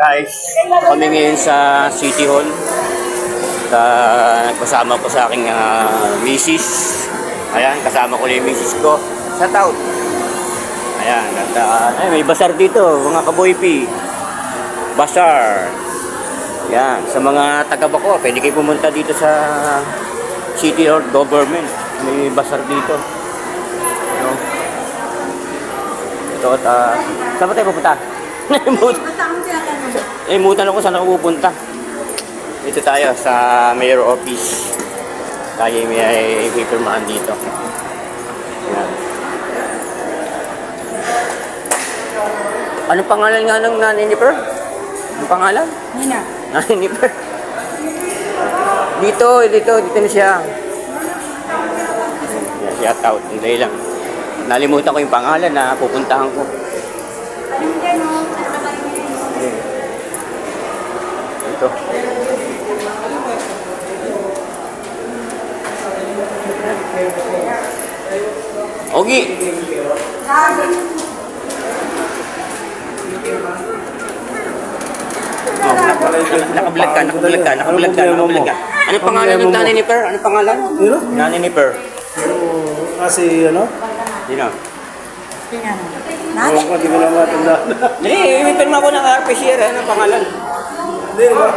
Guys, kami ngayon sa City Hall. Kasama ko sa aking misis. Ayan, kasama ko yung misis ko. Shout out. Ayan, at may basar dito, mga kaboypi. Basar. Ayan, sa mga taga-Bacoor, pwede kayo pumunta dito sa City Hall Government. May basar dito. Ano? Ito at saan ba tayo pupunta? Mutan ako saan ako pupunta. Dito tayo sa mayor office. Tayo may pipirmahan dito. Ayan. Anong pangalan nga ng nanay ni Per? Anong pangalan? Nina. Nanay ni Per. Dito na siya. Shout out. Hindi lang. Nalimutan ko yung pangalan na pupuntahan ko. Ito. Ogi. Oh, nakablog ka. Ano pangalan ng nanay ni Per? Ano pangalan? Nanay ni Per. Kasi ano? Sino? Nani? Hindi ko lang matandaan. Hindi, may pirma ko ng RPCR. Ano pangalan? Hindi ba?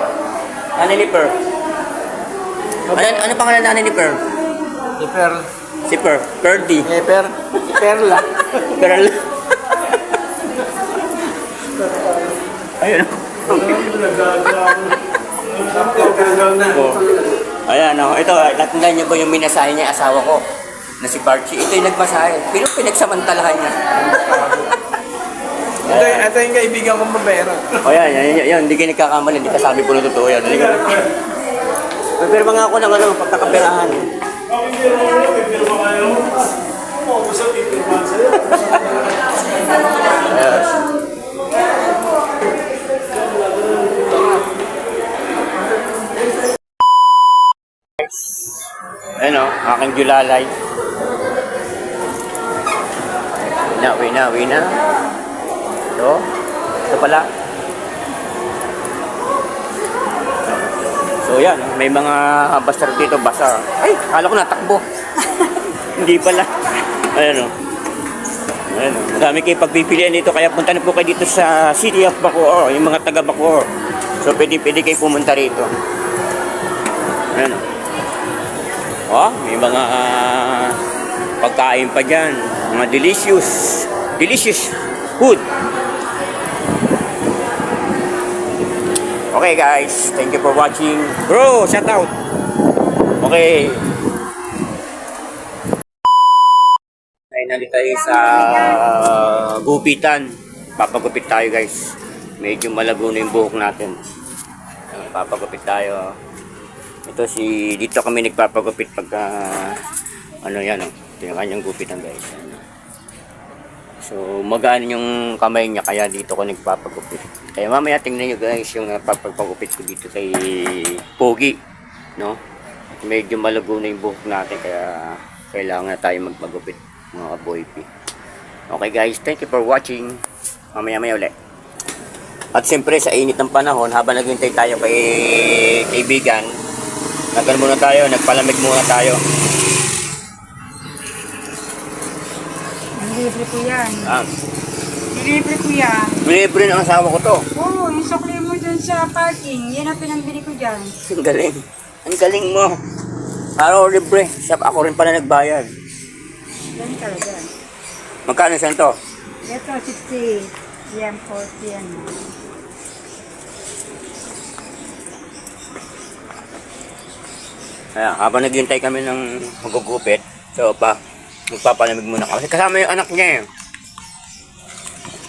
Nanay ni Per. Ano pangalan ng nanay ni Per? Perla. Si Per. Perdi. Perla. Perl. Ayun. Ayan, oh. Ito, natandaan niyo ba yung minasahe niya, asawa ko, na si Parchi? Ito yung nagmasahe. Pero pinagsamantalahan niya. Ito yung kaibigan kong mabera. O yan. Hindi kayo nagkakamali. Hindi kasabi ko na totoo yan. Pero mga ako ng pagkakaperahan. Yes. Ayan o, aking julalay. Wina. Ito pala. So yan, may mga basar dito, basar. Ay, kala ko natakbo. Hindi pala. Ayan o. Dami kayo pagpipilian dito, kaya punta na po kayo dito sa City of Bacoor, yung mga taga Bacoor. So pwede kayo pumunta rito. Ayan o. Oh, may mga pagkain pa dyan. Mga delicious food. Okay guys, thank you for watching. Bro, shout out. Okay. Ay, nandito tayo sa gupitan. Papagupit tayo guys. Medyo malago na yung buhok natin. Papagupit tayo. Dito kami nagpapagupit pagka ano yan, ito yung kanyang gupitan guys. So magaan yung kamay niya, kaya dito ko nagpapagupit. Kaya mamaya tingnan nyo guys yung papagupit ko dito kay Pogi, no? Medyo malago na yung buhok natin, kaya kailangan na tayo magpagupit, mga boypi. Okay guys, thank you for watching. Mamaya ulit. At siyempre sa init ng panahon, habang naghintay tayo kay kaibigan, nagpalamig muna tayo. Libre ko yan. Ah, Libre ko yan. libre ng asawa ko to. Oo, yung sukli mo dun sa parking, yan ang pinambili ko dyan. Ang galing. Ang galing mo. Araw libre. Ako rin pala nagbayad. Yan talaga. Magkano siya to? Ito, 60. Yan, 40 yan. Ayan, habang naghihintay kami ng magugupit, so magpapalamig muna kami. Kasi kasama yung anak niya eh.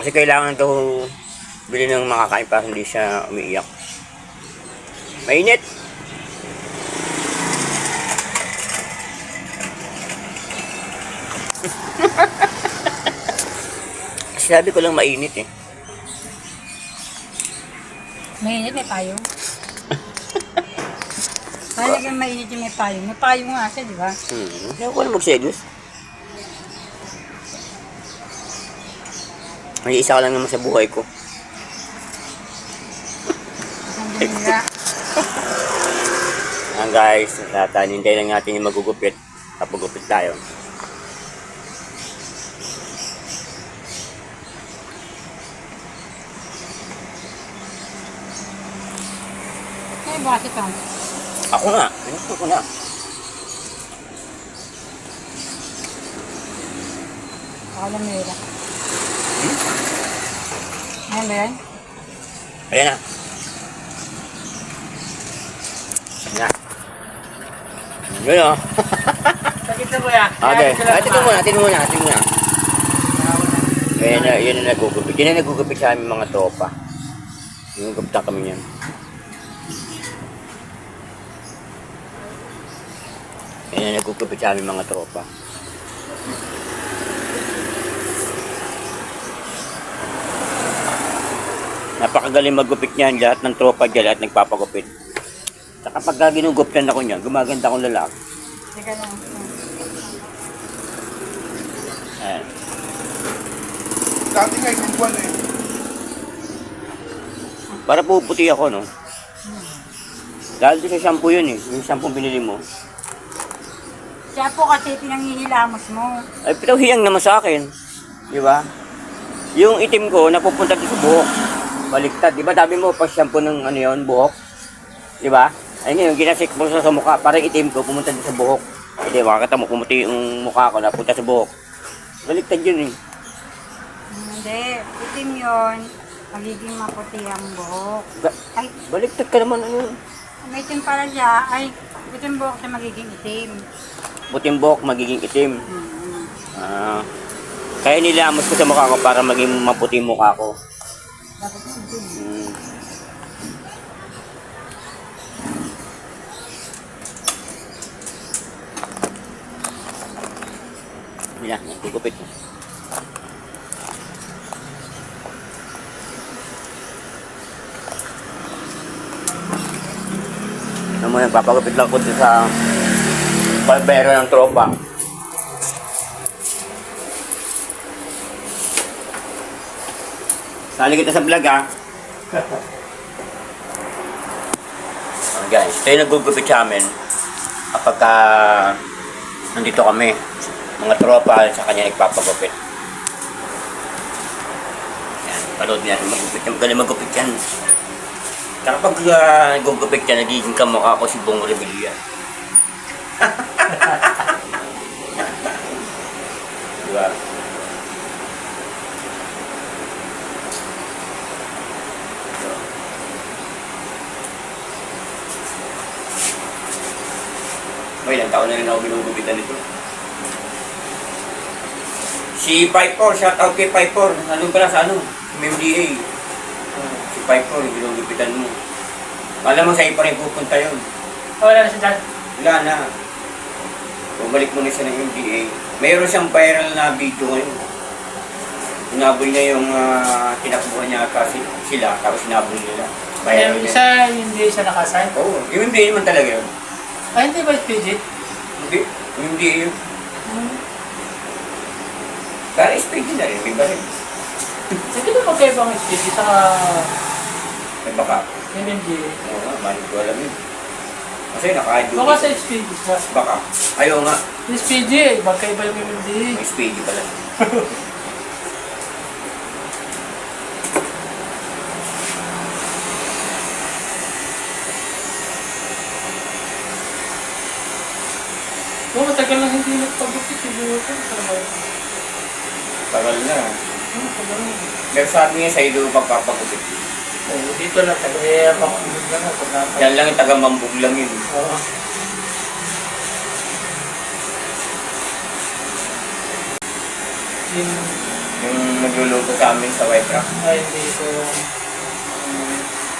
Kasi kailangan daw bili ng makakain para hindi siya umiiyak. Mainit! Sabi ko lang mainit eh. Mainit, may payong. Talagang mainit yung may payong. May payong nga siya, di ba? Hindi ako na mag-selos. May isa ka lang naman sa buhay ko. Nga. Ayan guys, hintayin lang natin yung magugupit. Kapagupit tayo. Ay, bakit ito? Ako nga, pinuto ko na. Ako lang nila. Ayan ba yan? Ayan na. Ayan na. Yun o. Sakit na kuya. Okay. Atin muna. Yan na nagugupit. Yan na nagugupit sa aming mga tropa. Nagugupit kami yan. Yan na nagugupit sa aming mga tropa. Napakagaling maggupit niyan. Lahat ng tropa dyan, lahat nagpapagupit. Saka pagka ginugupitan ako niyan, gumaganda akong lalaki. Teka lang. Ayan. Dati nga isang buwan eh. Para puputi ako, no? Dahil di sa shampoo yun eh. Yung shampoo binili mo. Siya po kasi pinanghihilamos mo. Ay, pero hiyang naman sa akin. Di ba? Yung itim ko, napupunta doon sa buhok. Baliktad. Di ba sabi mo, pag shampoo ng ano yun, buhok? Di ba? Ay ngayon, ginasik mo sa mukha. Parang itim ko, pumunta doon sa buhok. Hindi, makakita mo, pumuti yung mukha ko, napunta sa buhok. Baliktad yun eh. Hindi. Itim yun. Magiging maputi ang buhok. Ay, Baliktad ka naman, ano yun? may itim pala siya. Ay, itim buhok siya magiging itim. Puting buhok, magiging itim. Hmm. Kaya nilamos ko sa mukha ko para maging maputi yung mukha ko. Dapat itim. Hmm. Yan, nagugupit mo. Ano mo yan, papagupit lang ko dito sa barbero ng tropa. Sali kita sa vlog ha. Guys, ito yung nagugupit sa amin kapag nandito kami. Mga tropa sa kanya nagpapagupit. Yan, panood niya magupit yan. Magaling magupit yan. Kapag nagugupit yan, nagiging kamukha ko si Bong Revilla. Diba? May ilang taon na rin ako ginugupitan nito. Si Piper, shout out kay Piper. Nandun pala sa ano? MMDA. Si Piper, yung ginugupitan mo. Alam mo sa'yo pa rin pupunta yun. Wala na siya dyan. Wala na. Bumalik mo na siya ng MDA. Mayroon siyang viral na video ngayon. Hinabol niya yung tinakbuhan niya kasi sila, tapos hinabol nila. Viral Yung niya. isa, hindi siya nakasign. Oo, yung MDA naman talaga yun. Ay, hindi ba SPG? Hindi, yung MDA yun. Pero SPG na rin, may ba rin? Hindi ba magkaiba ang SPG sa May baka. MMG? Oo nga, mali ko alam yun. Kasi naka-duty. Baka sa SPG siya. Baka. Ayaw nga, SPG, magkaiba yung MMG. may SPG pala. Oo, matagal lang hindi nagpagupit. Siguro ko. Tagal na. Tagal na. Pero sabi niya sa ilo pagpapagupit. Oo, dito lang. Tagal ako. Yan lang yung taga-mambog lang yun. Oo. Yung nagluluto sa amin sa White Rock. Ay, hindi ko.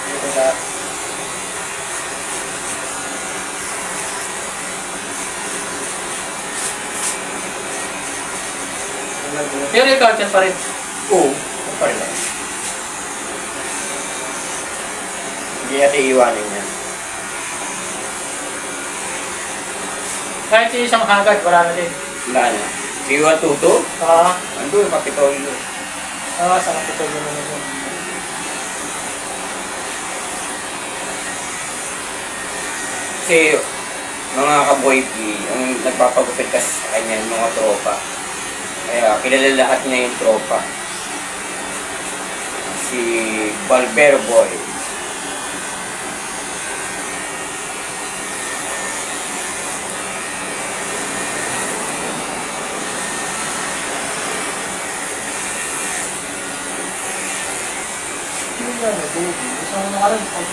Ito na. Pero ikaw dyan pa rin. Oo, ano pa rin lang. Hindi natin iiwanin yan. Kahit yung isang hagad, wala na din. Wala na. Iwan tuto? Oo. Ando yung kapitolyo. Oo, sa kapitol naman yun. Kasi mga kaboy P, ang nagpapagupit kasi sa kanya yung mga tropa. Kaya kilala lahat niya yung tropa. Si Balbero Boy. Hindi na, Bobby. Gusto mo nakaroon pag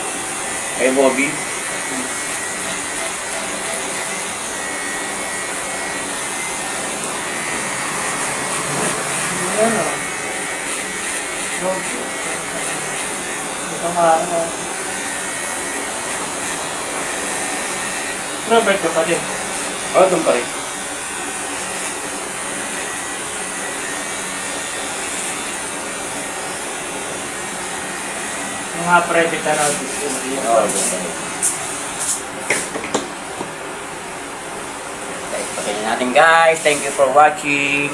Kay Bobby. Yan o. Bobby. Ito nga ano. Robert ka pa din. Oh, doon pa rin. Mga private na natin. Oh, doon pa rin. Patayin natin guys. Thank you for watching.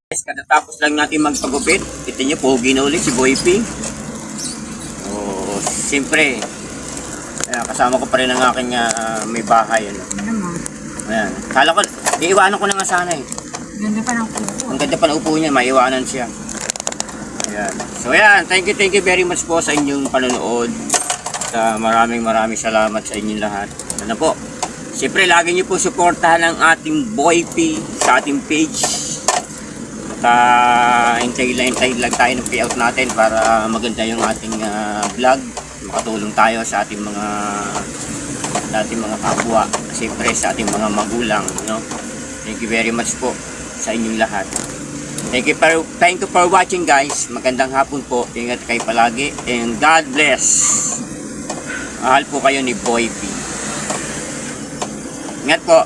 Guys, katatapos lang natin magpagupit. Kita niyo, pogi na ulit si Boy P. Oh, siyempre. Kasama ko pa rin ang aking may bahay. Ano. Ano mo? Ayan. Kala ko, iiwanan ko na nga sana eh. Ganda pa ng kuko. Ang ganda pa ng upo niya, maiwanan siya. Ayan. So ayan, thank you very much po sa inyong panonood. Maraming salamat sa inyong lahat. Ano po? Siyempre, lagi niyo po suportahan ang ating Boy P sa ating page. At hintay lang tayo ng payout natin para maganda yung ating vlog. Makatulong tayo sa ating mga kapwa. Siyempre, sa ating mga magulang. No? Thank you very much po sa inyong lahat. Thank you for watching guys. Magandang hapon po. Ingat kayo palagi. And God bless. Mahal po kayo ni Boy P. Ingat po.